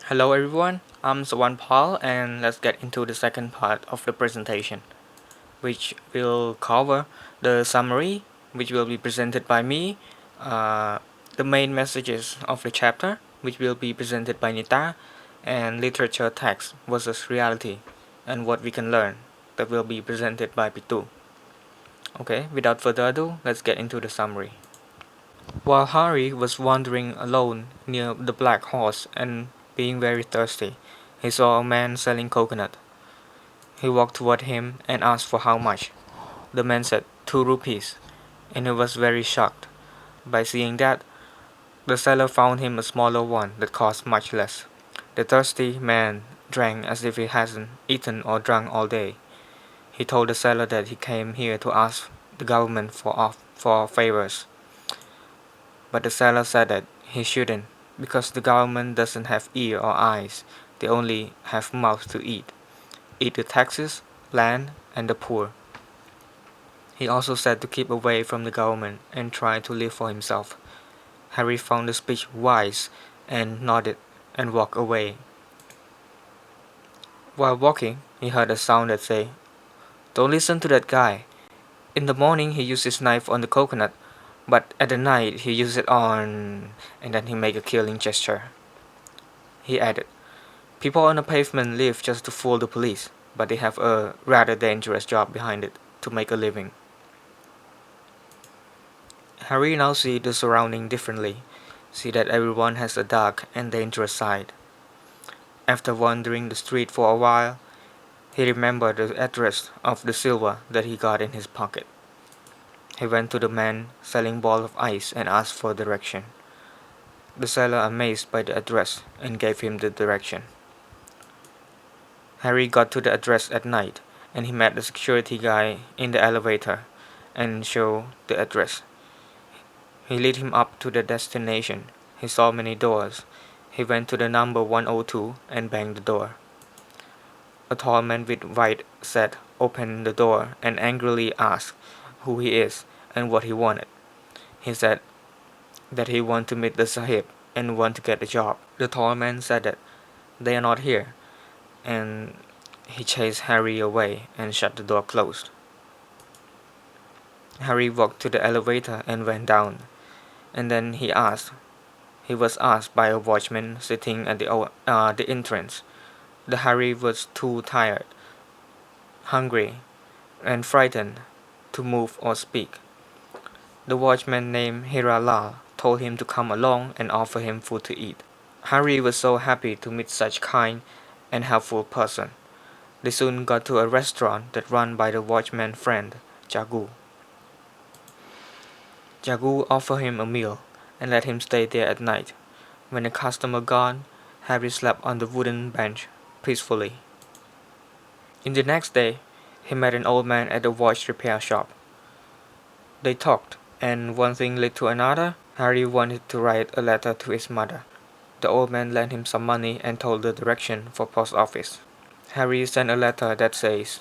Hello everyone, I'm Sawan Paul and let's get into the second part of the presentation, which will cover the summary, which will be presented by me, uh, the main messages of the chapter, which will be presented by Nita, and literature text versus reality, and what we can learn, that will be presented by Pitu. Okay, without further ado, let's get into the summary. While Harry was wandering alone near the Black Horse and being very thirsty, he saw a man selling coconut. He walked toward him and asked for how much. The man said 2 rupees, and he was very shocked. By seeing that, the seller found him a smaller one that cost much less. The thirsty man drank as if he hadn't eaten or drunk all day. He told the seller that he came here to ask the government for favors. But the seller said that he shouldn't, because the government doesn't have ear or eyes, they only have mouths to eat the taxes, land, and the poor. He also said to keep away from the government and try to live for himself. Harry found the speech wise and nodded and walked away. While walking, he heard a sound that said, "Don't listen to that guy. In the morning he used his knife on the coconut, but at the night he used it on..." And then he made a killing gesture. He added, "People on the pavement live just to fool the police, but they have a rather dangerous job behind it to make a living." Harry now sees the surrounding differently, see that everyone has a dark and dangerous side. After wandering the street for a while, he remembered the address of the silver that he got in his pocket. He went to the man selling balls of ice and asked for direction. The seller amazed by the address and gave him the direction. Harry got to the address at night, and he met the security guy in the elevator and showed the address. He led him up to the destination. He saw many doors. He went to the number 102 and banged the door. A tall man with white set opened the door and angrily asked who he is and what he wanted. He said that he wanted to meet the Sahib and want to get a job. The tall man said that they are not here, and he chased Harry away and shut the door closed. Harry walked to the elevator and went down, and then he was asked by a watchman sitting at the entrance. The Harry was too tired, hungry, and frightened to move or speak. The watchman named Hira Lal told him to come along and offer him food to eat. Harry was so happy to meet such kind and helpful person. They soon got to a restaurant that run by the watchman's friend, Jagu. Jagu offered him a meal and let him stay there at night. When the customer gone, Harry slept on the wooden bench peacefully. In the next day, he met an old man at a watch repair shop. They talked, and one thing led to another. Harry wanted to write a letter to his mother. The old man lent him some money and told the direction for post office. Harry sent a letter that says,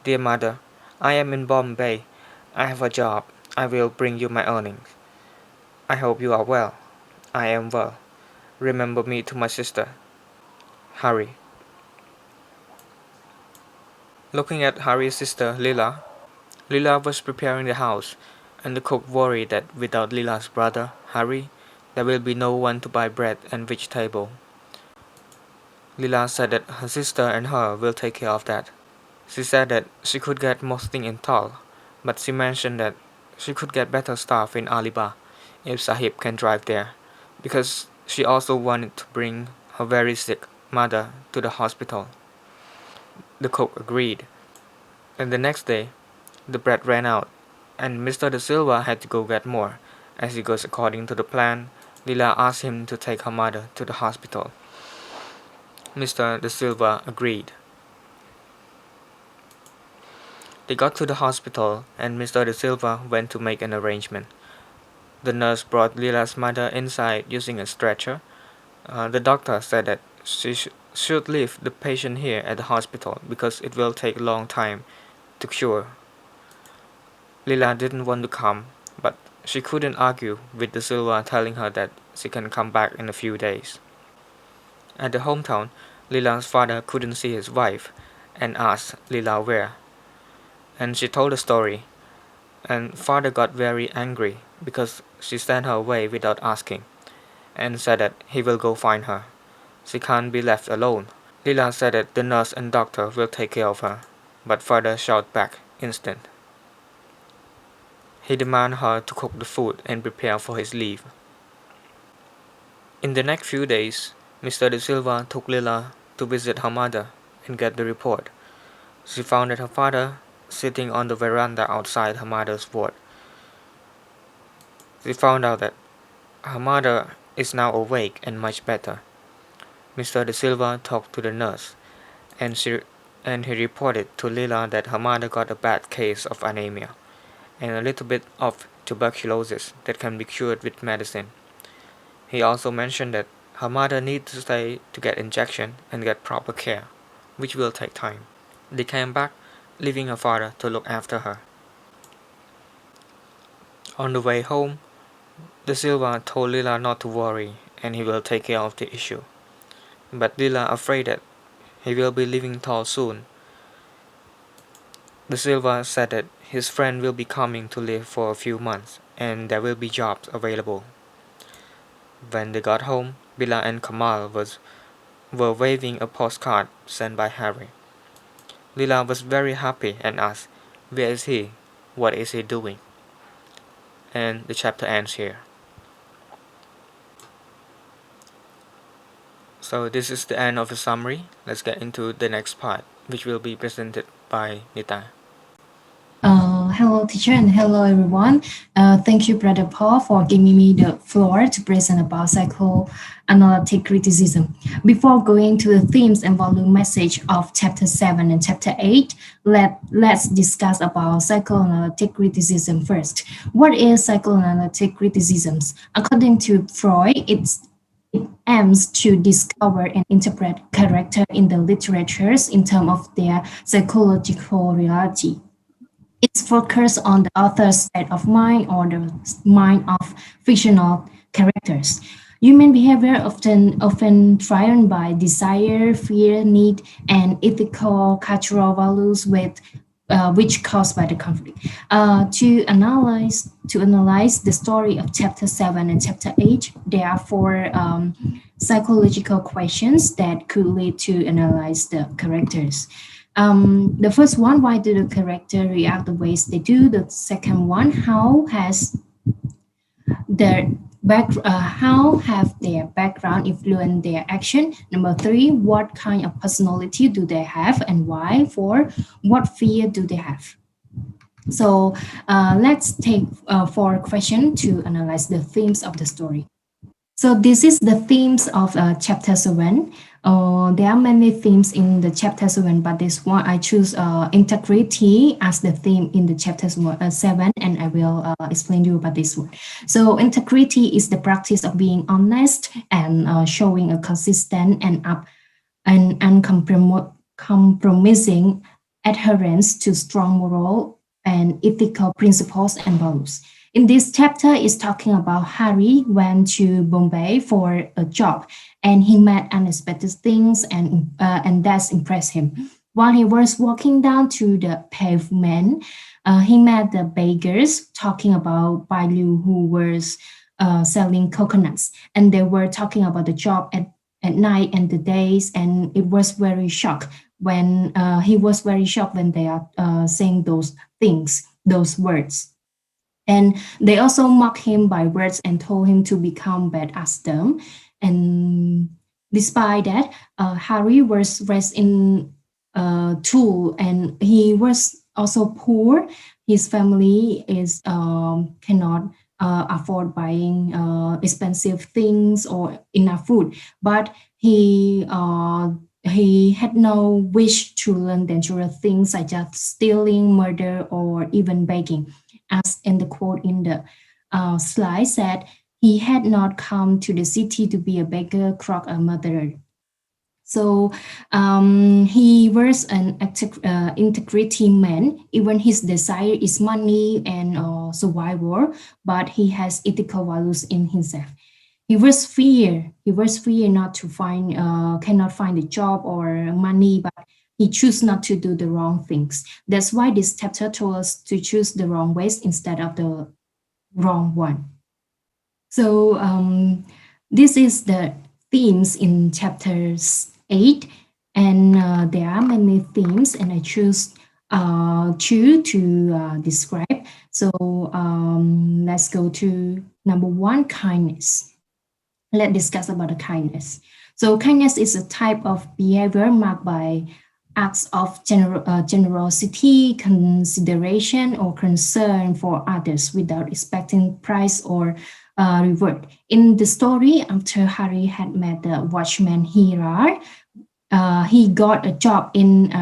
"Dear mother, I am in Bombay. I have a job. I will bring you my earnings. I hope you are well. I am well. Remember me to my sister, Harry." Looking at Harry's sister, Lila was preparing the house, and the cook worried that without Lila's brother, Harry, there will be no one to buy bread and vegetable. Lila said that her sister and her will take care of that. She said that she could get most things in Tal, but she mentioned that she could get better stuff in Aliba if Sahib can drive there, because she also wanted to bring her very sick mother to the hospital. The cook agreed, and the next day the bread ran out, and Mr. De Silva had to go get more. As it goes according to the plan, Lila asked him to take her mother to the hospital. Mr. De Silva agreed. They got to the hospital, and Mr. De Silva went to make an arrangement. The nurse brought Lila's mother inside using a stretcher. The doctor said that she should leave the patient here at the hospital because it will take a long time to cure. Lila didn't want to come, but she couldn't argue with De Silva telling her that she can come back in a few days. At the hometown, Lila's father couldn't see his wife and asked Lila where, and she told the story, and father got very angry because she sent her away without asking, and said that he will go find her. She can't be left alone. Lila said that the nurse and doctor will take care of her, but father shot back instant. He demanded her to cook the food and prepare for his leave. In the next few days, Mr. De Silva took Lila to visit her mother and get the report. She found that her father sitting on the veranda outside her mother's ward. She found out that her mother is now awake and much better. Mr. De Silva talked to the nurse, and he reported to Lila that her mother got a bad case of anemia and a little bit of tuberculosis that can be cured with medicine. He also mentioned that her mother needs to stay to get injection and get proper care, which will take time. They came back, leaving her father to look after her. On the way home, De Silva told Lila not to worry and he will take care of the issue. But Lila afraid that he will be leaving town soon. De Silva said that his friend will be coming to live for a few months and there will be jobs available. When they got home, Bila and Kamal were waving a postcard sent by Harry. Lila was very happy and asked, "Where is he? What is he doing?" And the chapter ends here. So this is the end of the summary. Let's get into the next part, which will be presented by Nita. Hello, teacher, and hello, everyone. Thank you, Brother Paul, for giving me the floor to present about psychoanalytic criticism. Before going to the themes and volume message of Chapter 7 and Chapter 8, let's discuss about psychoanalytic criticism first. What is psychoanalytic criticism? According to Freud, it aims to discover and interpret character in the literatures in terms of their psychological reality. It's focused on the author's state of mind or the mind of fictional characters. Human behavior often driven by desire, fear, need, and ethical cultural values which caused by the conflict. To analyze the story of chapter 7 and chapter 8, there are four psychological questions that could lead to analyze the characters. The first one, why do the character react the ways they do? The second one, how have their background influenced their action? Number three, what kind of personality do they have and why? Four, what fear do they have? So let's take four questions to analyze the themes of the story. So this is the themes of chapter 7. There are many themes in the chapter 7, but this one I choose integrity as the theme in the chapter 7, and I will explain to you about this one. So integrity is the practice of being honest and showing a consistent and uncompromising adherence to strong moral and ethical principles and values. In this chapter, is talking about Harry went to Bombay for a job, and he met unexpected things, and that's impressed him. While he was walking down to the pavement, he met the beggars talking about Bailu who was selling coconuts, and they were talking about the job at night and the days, and it was very shocked when he was very shocked when they are saying those things, those words. And they also mocked him by words and told him to become bad as them. And despite that, Harry was raised in Tool, and he was also poor. His family is cannot afford buying expensive things or enough food, but he had no wish to learn dangerous things such as stealing, murder, or even begging. As in the quote in the slide said, he had not come to the city to be a beggar, crook, or murderer. So he was an integrity man. Even his desire is money and survival, but he has ethical values in himself. He was fear. He was fear not to find, cannot find a job or money, but he chose not to do the wrong things. That's why this chapter told us to choose the wrong ways instead of the wrong one. So this is the themes in chapters 8, and there are many themes, and I choose two to describe. So let's go to number one, kindness. Let's discuss about the kindness. So kindness is a type of behavior marked by acts of generosity, consideration, or concern for others without expecting prize or reward. In the story, after Harry had met the watchman Hira, he got a job in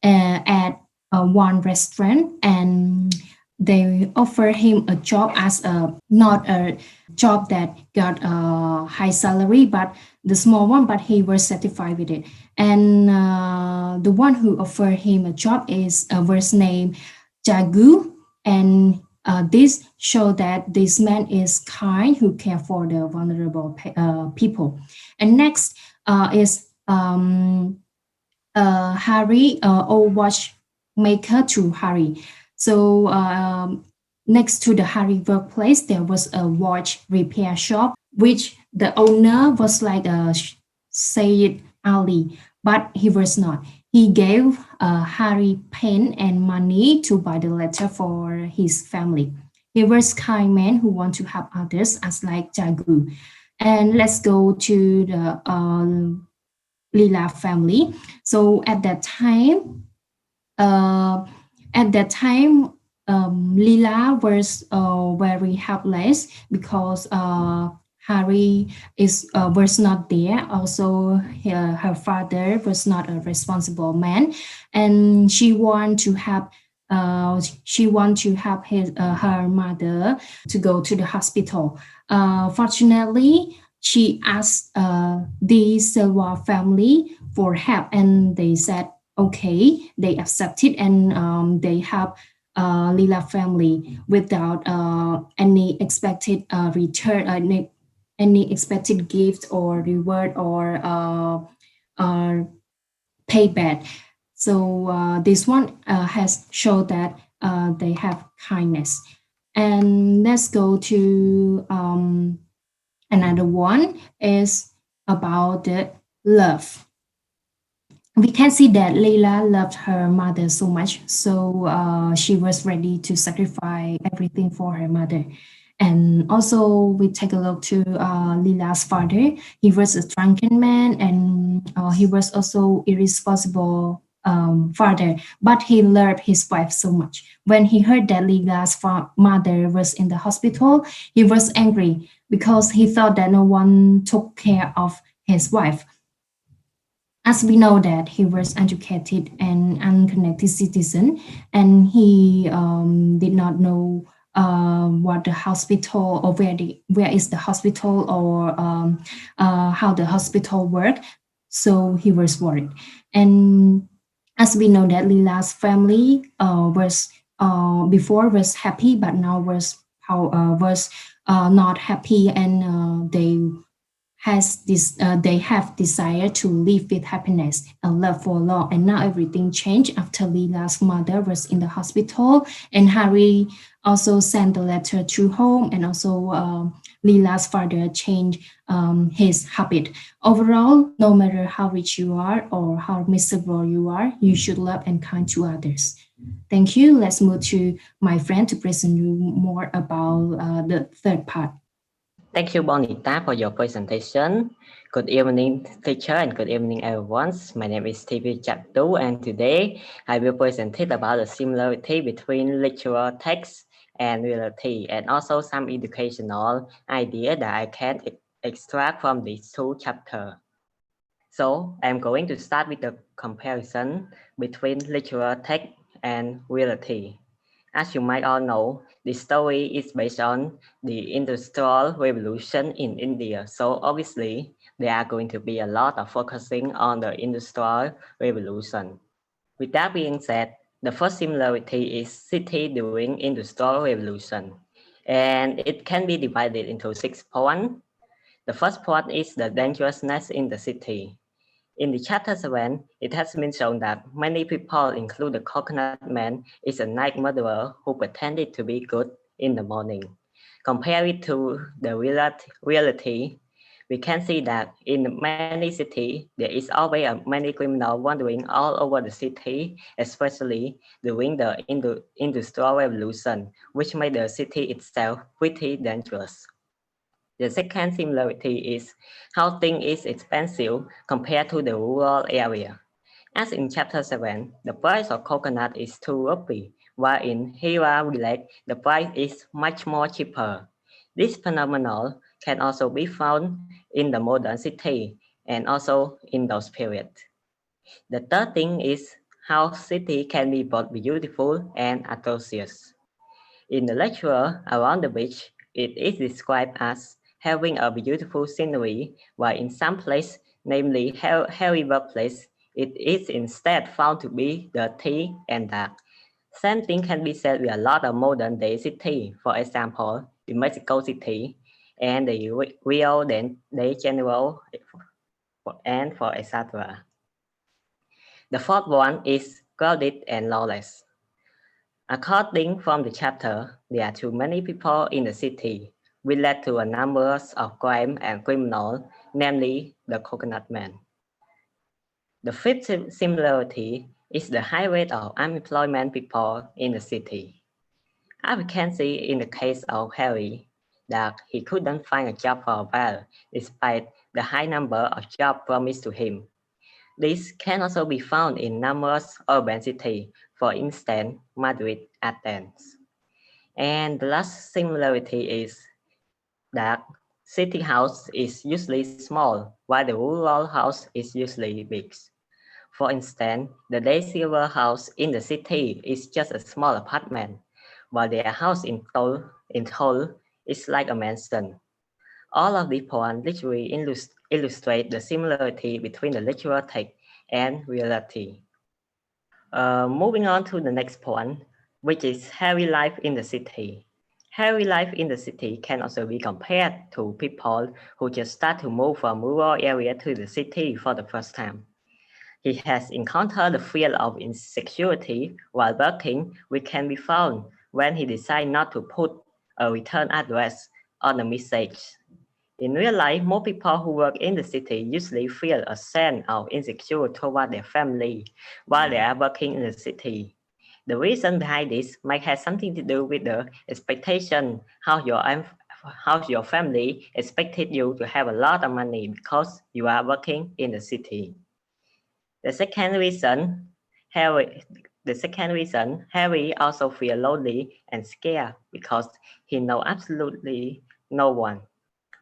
at one restaurant, and they offer him a job as a not a job that got a high salary but the small one, but he was satisfied with it. And the one who offered him a job is was named Jagu, and this show that this man is kind who care for the vulnerable people. And next is Harry, old watchmaker to Harry. So next to the Harry workplace, there was a watch repair shop, which the owner was like a Sayyid Ali, but he was not. He gave Harry pen and money to buy the letter for his family. He was kind man who want to help others, as like Jagu. And let's go to the Lila family. So uh, at that time, Lila was very helpless because Harry is was not there. Also, her father was not a responsible man, and she want to help her mother to go to the hospital. Fortunately, she asked the Silva family for help, and they said okay. They accepted, and they help Lila family without any expected return, any expected gift or reward or payback. So this one has showed that they have kindness. And let's go to another one is about the love. We can see that Leila loved her mother so much, so she was ready to sacrifice everything for her mother. And also, we take a look to Leila's father. He was a drunken man, and he was also irresponsible father. But he loved his wife so much. When he heard that Leila's mother was in the hospital, he was angry because he thought that no one took care of his wife. As we know that he was educated and unconnected citizen, and he did not know what the hospital or where is the hospital or how the hospital work. So he was worried. And as we know that Lila's family was before was happy, but now was not happy, and they have desire to live with happiness and love for long. And now everything changed after Lila's mother was in the hospital, and Harry also sent the letter to home, and also Lila's father changed his habit. Overall, no matter how rich you are or how miserable you are, you should love and kind to others. Thank you. Let's move to my friend to present you more about the third part. Thank you, Bonita, for your presentation. Good evening, teacher, and good evening, everyone. My name is TV Chaptu, and today I will present about the similarity between literal text and reality, and also some educational idea that I can extract from these two chapters. So I'm going to start with the comparison between literal text and reality. As you might all know, this story is based on the Industrial Revolution in India. So obviously, there are going to be a lot of focusing on the Industrial Revolution. With that being said, the first similarity is city during Industrial Revolution. And it can be divided into 6 points. The first point is the dangerousness in the city. In the chapter 7, it has been shown that many people, including the Coconut Man, is a night murderer who pretended to be good in the morning. Compare it to the reality, we can see that in many cities, there is always many criminals wandering all over the city, especially during the Industrial Revolution, which made the city itself pretty dangerous. The second similarity is how things is expensive compared to the rural area. As in chapter 7, the price of coconut is 2 rupees, while in Hira village, the price is much more cheaper. This phenomenon can also be found in the modern city and also in those periods. The third thing is how city can be both beautiful and atrocious. In the lecture around the beach, it is described as having a beautiful scenery, while in some places, namely Harryburg Place, it is instead found to be dirty and dark. Same thing can be said with a lot of modern day cities, for example, the Mexico City and the Rio de Janeiro, and for etc. The fourth one is crowded and lawless. According from the chapter, there are too many people in the city, which led to a number of crime and criminals, namely the Coconut Man. The fifth similarity is the high rate of unemployment people in the city. As we can see in the case of Harry, that he couldn't find a job for a while, despite the high number of jobs promised to him. This can also be found in numerous urban cities, for instance, Madrid, Athens. And the last similarity is that city house is usually small, while the rural house is usually big. For instance, the Daisy River house in the city is just a small apartment, while their house in Seoul is like a mansion. All of these points literally illustrate the similarity between the literal text and reality. Moving on to the next point, which is heavy life in the city. Heavy life in the city can also be compared to people who just start to move from rural area to the city for the first time. He has encountered the fear of insecurity while working, which can be found when he decides not to put a return address on a message. In real life, most people who work in the city usually feel a sense of insecurity toward their family while they are working in the city. The reason behind this might have something to do with the expectation how your family expected you to have a lot of money because you are working in the city. The second reason, Harry also feels lonely and scared because he knows absolutely no one.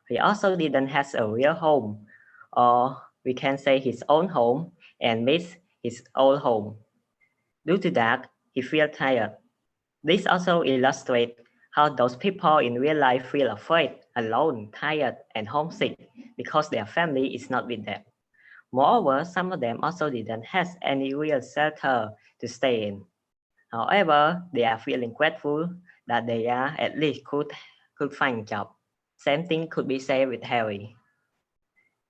He also didn't have a real home, or we can say his own home, and miss his old home. Due to that, he feels tired. This also illustrates how those people in real life feel afraid, alone, tired, and homesick because their family is not with them. Moreover, some of them also didn't have any real shelter to stay in. However, they are feeling grateful that they are at least could find a job. Same thing could be said with Harry.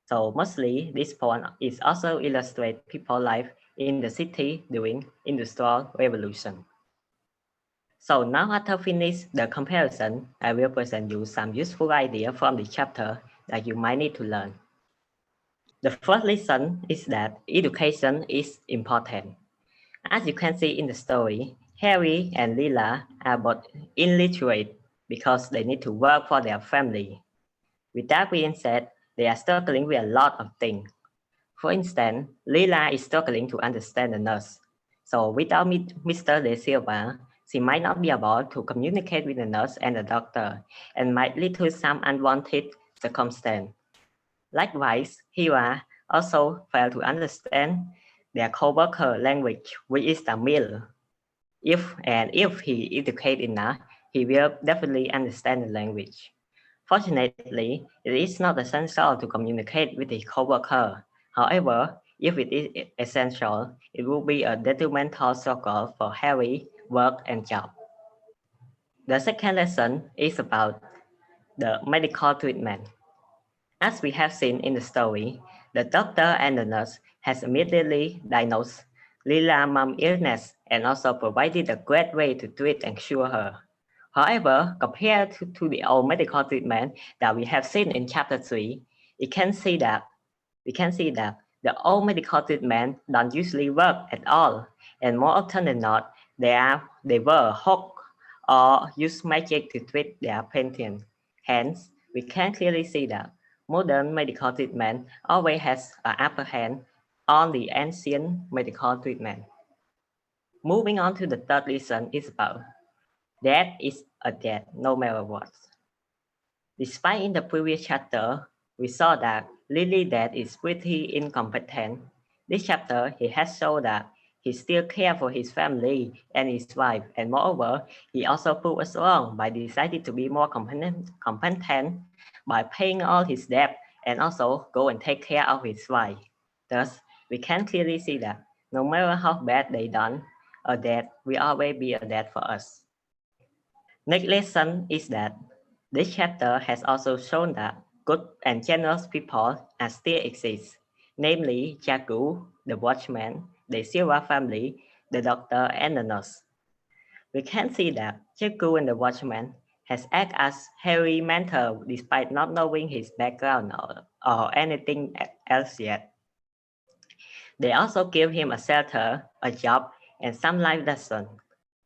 So mostly, this point is also illustrate people's life in the city during Industrial Revolution. So now after finish the comparison, I will present you some useful ideas from the chapter that you might need to learn. The first lesson is that education is important. As you can see in the story, Harry and Lila are both illiterate because they need to work for their family. With that being said, they are struggling with a lot of things. For instance, Lila is struggling to understand the nurse. So without Mr. De Silva, she might not be able to communicate with the nurse and the doctor, and might lead to some unwanted circumstance. Likewise, Hira also failed to understand their co-worker language, which is Tamil. If he educated enough, he will definitely understand the language. Fortunately, it is not essential to communicate with the co-worker. However, if it is essential, it will be a detrimental struggle for Harry, work, and job. The second lesson is about the medical treatment. As we have seen in the story, the doctor and the nurse has immediately diagnosed Lila's mom's illness and also provided a great way to treat and cure her. However, compared to the old medical treatment that we have seen in chapter 3, we can see that the old medical treatment don't usually work at all, and more often than not, they were hoax or use magic to treat their patients. Hence, we can clearly see that modern medical treatment always has an upper hand on the ancient medical treatment. Moving on to the third lesson is about death is a death no matter what. Despite in the previous chapter, we saw that Lily's dad is pretty incompetent. This chapter, he has shown that he still cares for his family and his wife, and moreover, he also proved us wrong by deciding to be more competent by paying all his debt and also go and take care of his wife. Thus, we can clearly see that no matter how bad they done, a debt will always be a debt for us. Next lesson is that this chapter has also shown that good and generous people are still exist, namely Jagu, the watchman, the Silva family, the doctor, and the nurse. We can see that Jagu and the watchman has acted as Harry's mentor despite not knowing his background or anything else yet. They also give him a shelter, a job, and some life lessons.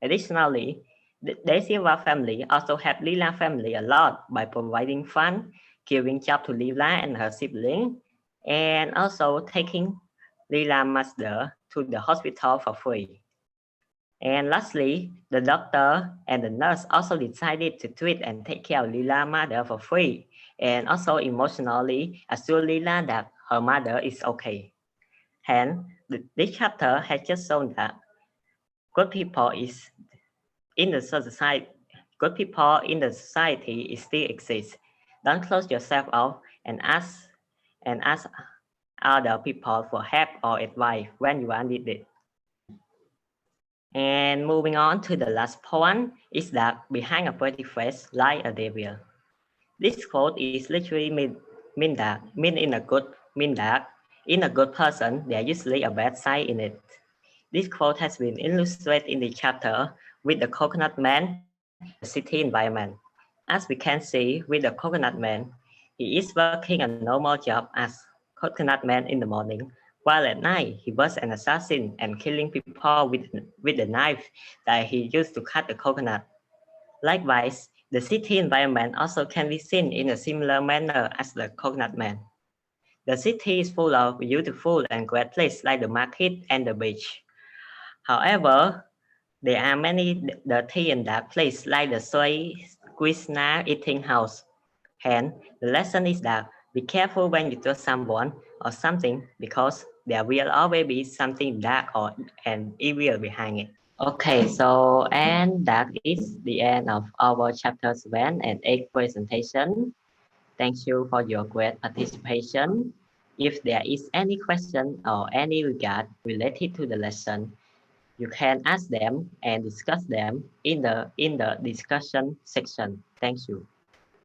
Additionally, the De Silva family also helped Lila family a lot by providing fun, giving job to Lila and her sibling, and also taking Lila's mother to the hospital for free. And lastly, the doctor and the nurse also decided to treat and take care of Lila's mother for free, and also emotionally assure Lila that her mother is okay. Hence, this chapter has just shown that good people in the society still exist. Don't close yourself off and ask other people for help or advice when you are needed. And moving on to the last point is that behind a pretty face lies a devil. This quote is literally mean that in a good person there is usually a bad side in it. This quote has been illustrated in the chapter with the coconut man, the city environment. As we can see with the coconut man, he is working a normal job as coconut man in the morning, while at night he was an assassin and killing people with the knife that he used to cut the coconut. Likewise, the city environment also can be seen in a similar manner as the coconut man. The city is full of beautiful and great places like the market and the beach. However, there are many dirty and dark places like the Krishna eating house. Hence, the lesson is that be careful when you trust someone or something because there will always be something dark and evil behind it. Okay, so and that is the end of our chapter 7 and 8 presentation. Thank you for your great participation. If there is any question or any regard related to the lesson, you can ask them and discuss them in the discussion section. Thank you.